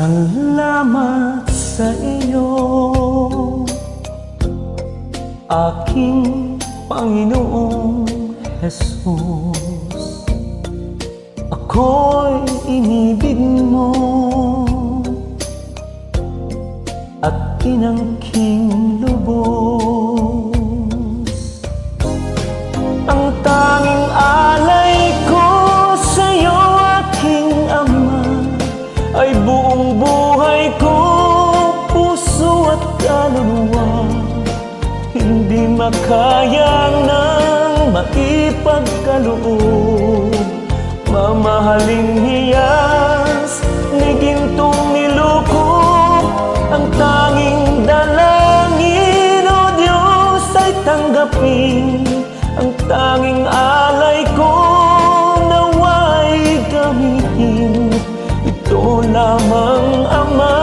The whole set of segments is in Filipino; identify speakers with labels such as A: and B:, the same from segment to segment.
A: Salamat sa iyo, aking Panginoong Jesus. Ako'y inibig mo at inangking lubos. Ang tanging alay ko sa'yo, aking Ama, ay buong buhay ko, puso at kaluluwa. Hindi makaya nang maipagkaloob. Mamahaling hiyas ni gintong nilukop. Ang tanging dalangin, O Diyos, ay tanggapin. Ang tanging alay ko, nawa'y gamitin. Ito lamang, Ama,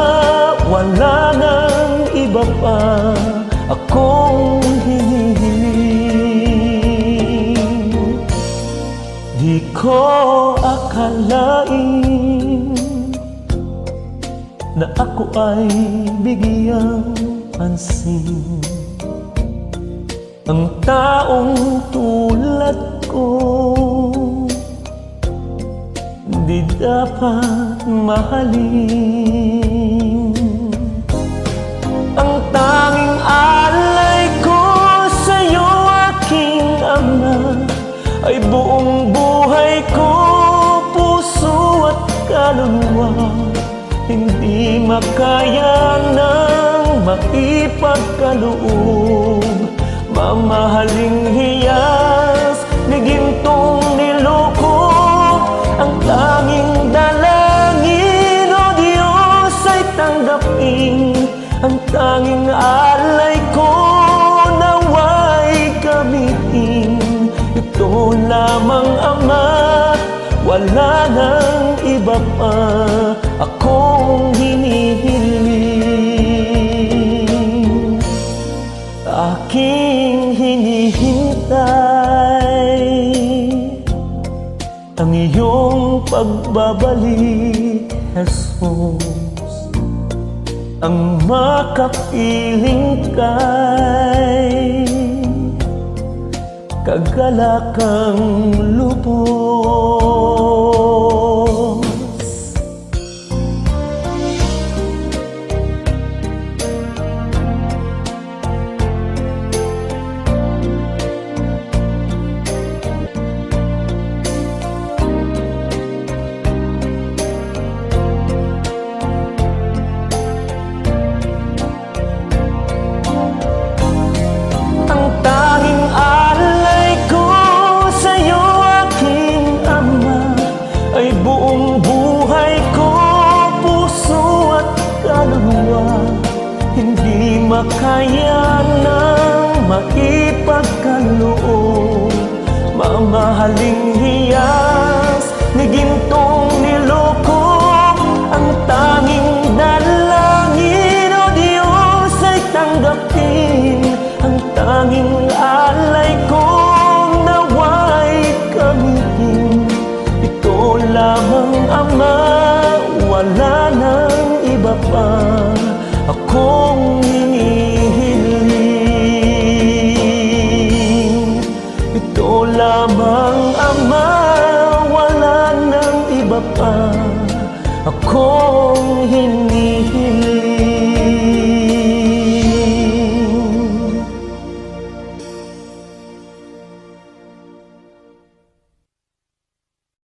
A: wala nang iba pa akong hinihiling. Di ko akalain na ako ay bigyang pansin. Ang taong tulad ko di dapat mahalin. Ang tanging alay ko sa'yo, aking Ama, ay buong buhay ko, puso at kaluluwa. Hindi makaya nang maipagkaloob. Mamahaling hiyas ni gintong nilukop. Ang tanging dalangin, O Diyos, ay tanggapin. Ang tanging alay ko, nawa'y gamitin. Ito lamang, Ama, wala nang iba pa akong hinihiling. Aking hinihintay ang iyong pagbabalik, Jesus. Ang makapiling kay kagalakang lubos. Hindi makaya nang maipagkaloob. Mamahaling hiyas ni gintong nilukop. Ang tanging dalangin, O Diyos, ay tanggapin. Ang tanging alay ko, nawa'y gamitin. Ito lamang, Ama, wala nang iba pa akong hinihiling. Ito lamang, Ama, wala nang iba pa akong hinihiling.